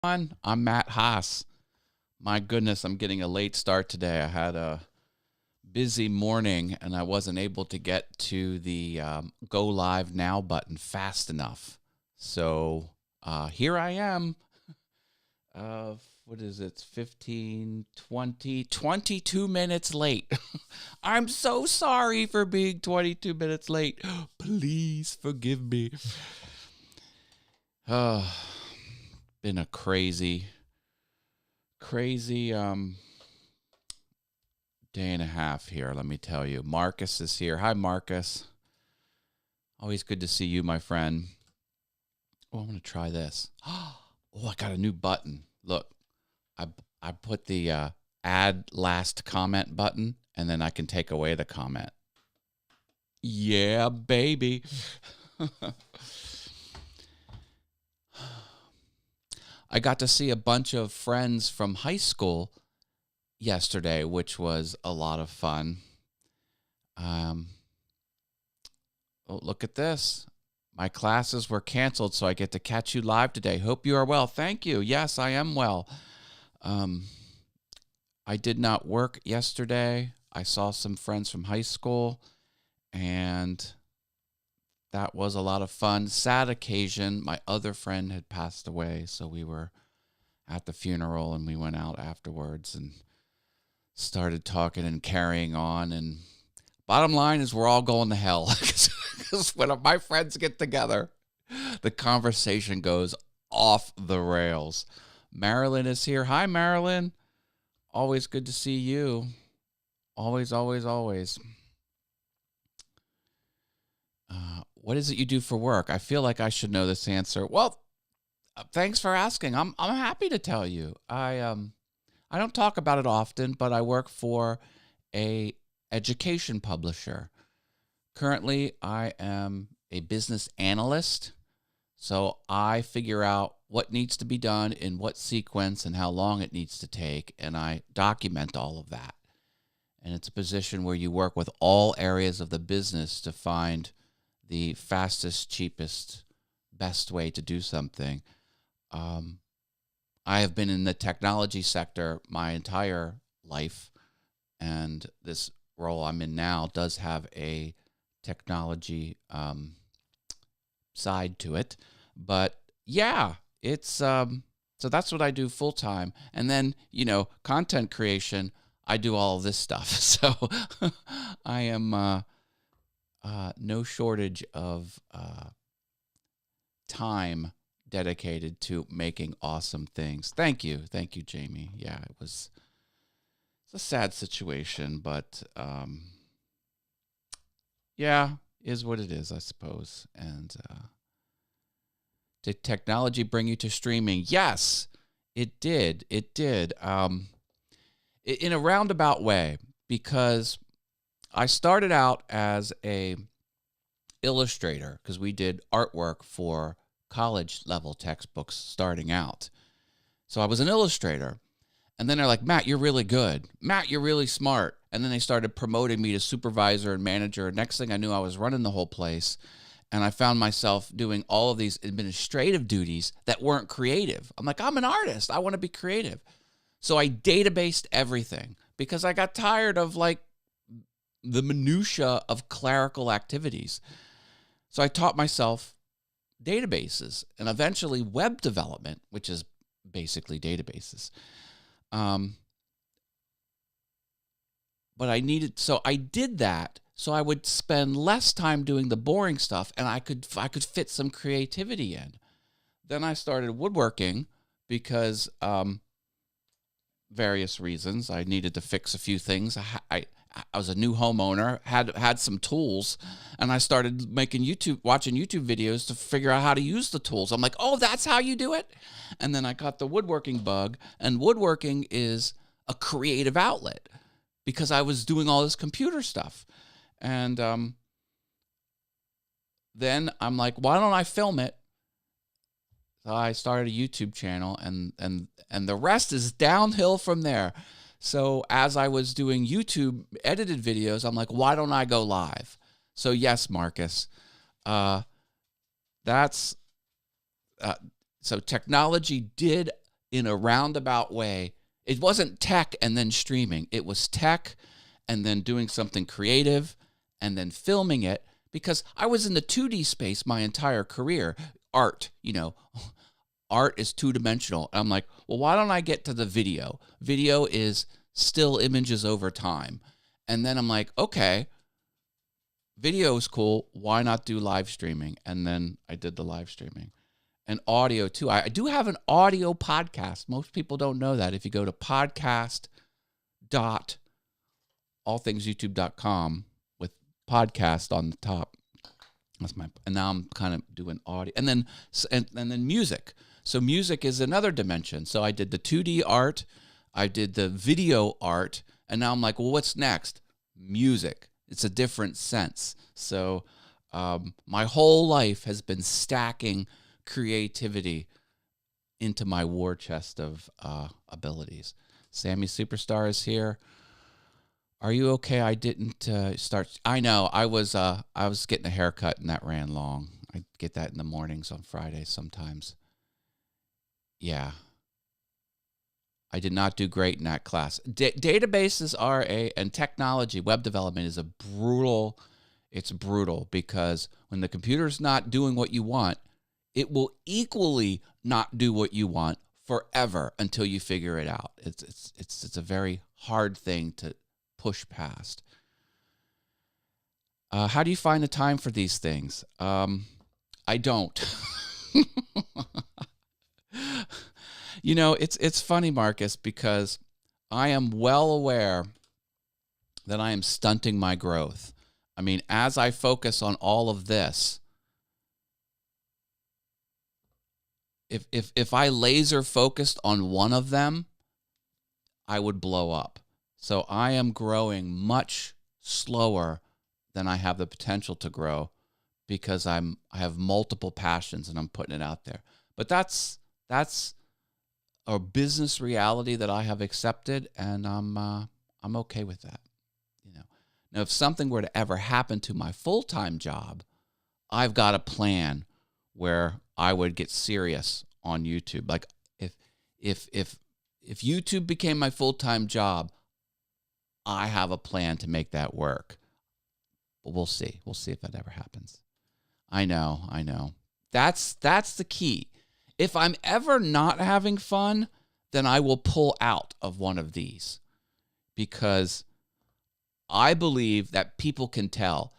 I'm Matt Haas. My goodness, I'm getting a late start today. I had a busy morning and I wasn't able to get to the Go Live Now button fast enough. So here I am. What is it? It's 15, 20, 22 minutes late. I'm so sorry for being 22 minutes late. Please forgive me. Been a crazy day and a half here, let me tell you. Marcus is here. Hi, Marcus. Always good to see you, my friend. Oh, I'm going to try this. Oh, I got a new button. Look, I put the add last comment button, and then I can take away the comment. Yeah, baby. I got to see a bunch of friends from high school yesterday, which was a lot of fun. Oh, look at this. My classes were canceled, so I get to catch you live today. Hope you are well. Thank you. Yes, I am well. I did not work yesterday. I saw some friends from high school, and that was a lot of fun. Sad occasion. My other friend had passed away, so we were at the funeral, and we went out afterwards and started talking and carrying on. And bottom line is we're all going to hell because when my friends get together, the conversation goes off the rails. Marilyn is here. Hi, Marilyn. Always good to see you. Always, always, always. What is it you do for work? I feel like I should know this answer. Well, thanks for asking. I'm happy to tell you. I don't talk about it often, but I work for a education publisher. Currently, I am a business analyst, so I figure out what needs to be done in what sequence and how long it needs to take, and I document all of that. And it's a position where you work with all areas of the business to find the fastest, cheapest, best way to do something. I have been in the technology sector my entire life, and this role I'm in now does have a technology side to it. But yeah, it's so that's what I do full time. And then, content creation, I do all of this stuff. So I am no shortage of time dedicated to making awesome things. Thank you, Jamie. Yeah, it's a sad situation, but yeah, is what it is, I suppose. And did technology bring you to streaming? Yes, it did. It did. In a roundabout way, because I started out as a illustrator because we did artwork for college level textbooks starting out. So I was an illustrator. And then they're like, Matt, you're really good. Matt, you're really smart. And then they started promoting me to supervisor and manager. Next thing I knew, I was running the whole place. And I found myself doing all of these administrative duties that weren't creative. I'm like, I'm an artist. I want to be creative. So I databased everything because I got tired of the minutia of clerical activities. So I taught myself databases and eventually web development, which is basically databases. But I did that so I would spend less time doing the boring stuff and I could fit some creativity in. Then I started woodworking because various reasons. I needed to fix a few things. I was a new homeowner, had some tools, and I started watching YouTube videos to figure out how to use the tools. I'm like, oh, that's how you do it? And then I got the woodworking bug, and woodworking is a creative outlet because I was doing all this computer stuff. And then I'm like, why don't I film it? So I started a YouTube channel, and the rest is downhill from there. So as I was doing YouTube edited videos, I'm like, why don't I go live? So yes, Marcus, so technology did in a roundabout way. It wasn't tech and then streaming. It was tech and then doing something creative and then filming it, because I was in the 2D space my entire career. Art, art is two-dimensional. I'm like, well, why don't I get to the video? Video is still images over time. And then I'm like, okay, video is cool. Why not do live streaming? And then I did the live streaming. And audio too. I do have an audio podcast. Most people don't know that. If you go to podcast.allthingsyoutube.com with podcast on the top, and now I'm kind of doing audio, and then music. So music is another dimension. So I did the 2D art, I did the video art, and now I'm like, well, what's next? Music. It's a different sense. So my whole life has been stacking creativity into my war chest of abilities. Sammy Superstar is here. Are you okay? I didn't start. I know. I was getting a haircut and that ran long. I get that in the mornings on Fridays sometimes. Yeah. I did not do great in that class. Databases are and technology, web development is it's brutal, because when the computer's not doing what you want, it will equally not do what you want forever until you figure it out. It's a very hard thing to push past. How do you find the time for these things? I don't. It's funny, Marcus, because I am well aware that I am stunting my growth. I mean, as I focus on all of this, if I laser focused on one of them, I would blow up. So I am growing much slower than I have the potential to grow, because I have multiple passions and I'm putting it out there. But that's a business reality that I have accepted, and I'm okay with that. Now, if something were to ever happen to my full-time job, I've got a plan where I would get serious on YouTube. Like if YouTube became my full-time job, I have a plan to make that work. But we'll see. We'll see if that ever happens. I know. That's the key. If I'm ever not having fun, then I will pull out of one of these, because I believe that people can tell.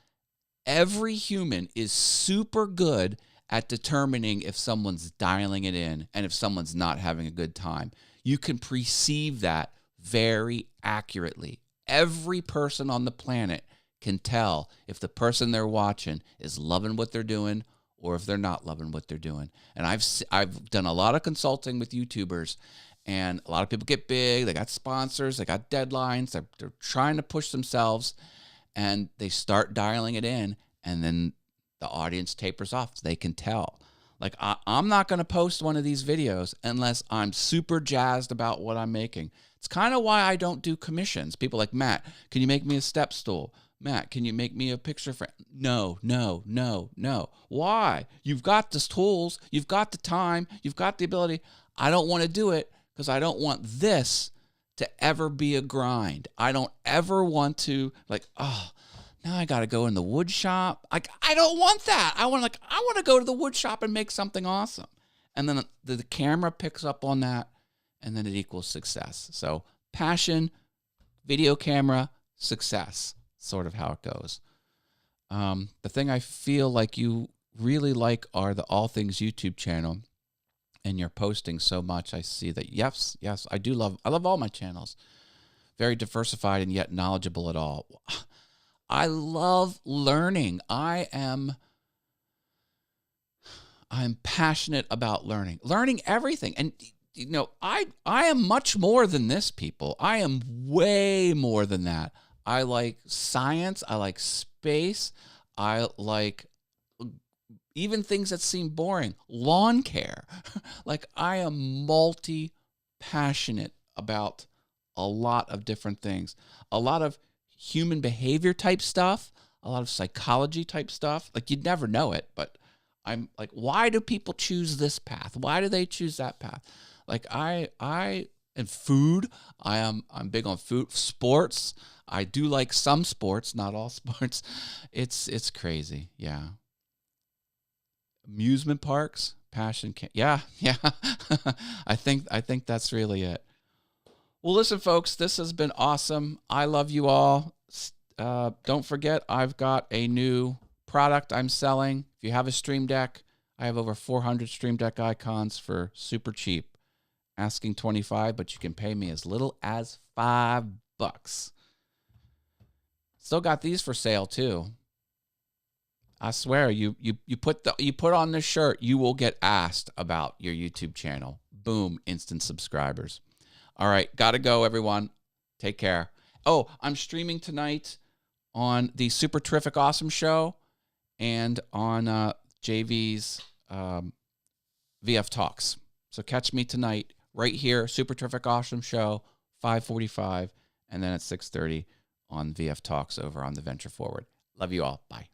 Every human is super good at determining if someone's dialing it in and if someone's not having a good time. You can perceive that very accurately. Every person on the planet can tell if the person they're watching is loving what they're doing or if they're not loving what they're doing. And I've done a lot of consulting with YouTubers, and a lot of people get big. They got sponsors. They got deadlines. They're trying to push themselves, and they start dialing it in, and then the audience tapers off. They can tell. Like, I'm not going to post one of these videos unless I'm super jazzed about what I'm making. It's kind of why I don't do commissions. People like, Matt, can you make me a step stool? Matt, can you make me a picture frame? No. Why? You've got the tools. You've got the time. You've got the ability. I don't want to do it because I don't want this to ever be a grind. I don't ever want to, like, oh, now I got to go in the wood shop. Like, I don't want that. I want to go to the wood shop and make something awesome. And then the camera picks up on that, and then it equals success. So passion, video camera, success, sort of how it goes. The thing I feel like you really like are the All Things YouTube channel, and you're posting so much. I see that. Yes, I love all my channels. Very diversified and yet knowledgeable at all. I love learning. I'm passionate about learning everything. And I am much more than this, people. I am way more than that. I like science. I like space. I like even things that seem boring. Lawn care. Like, I am multi-passionate about a lot of different things. A lot of human behavior type stuff. A lot of psychology type stuff. Like, you'd never know it, but I'm like, why do people choose this path? Why do they choose that path? Like and food. I'm big on food, sports. I do like some sports, not all sports. It's crazy. Yeah. Amusement parks, yeah. I think that's really it. Well, listen, folks, this has been awesome. I love you all. Don't forget, I've got a new product I'm selling. If you have a Stream Deck, I have over 400 Stream Deck icons for super cheap. Asking $25, but you can pay me as little as $5. Still got these for sale too. I swear, you put on this shirt, you will get asked about your YouTube channel. Boom, instant subscribers. All right, gotta go, everyone. Take care. Oh, I'm streaming tonight on the Super Terrific Awesome Show and on JV's VF Talks. So catch me tonight right here, Super Terrific Awesome Show, 5:45, and then at 6:30 on VF Talks over on the Venture Forward. Love you all. Bye.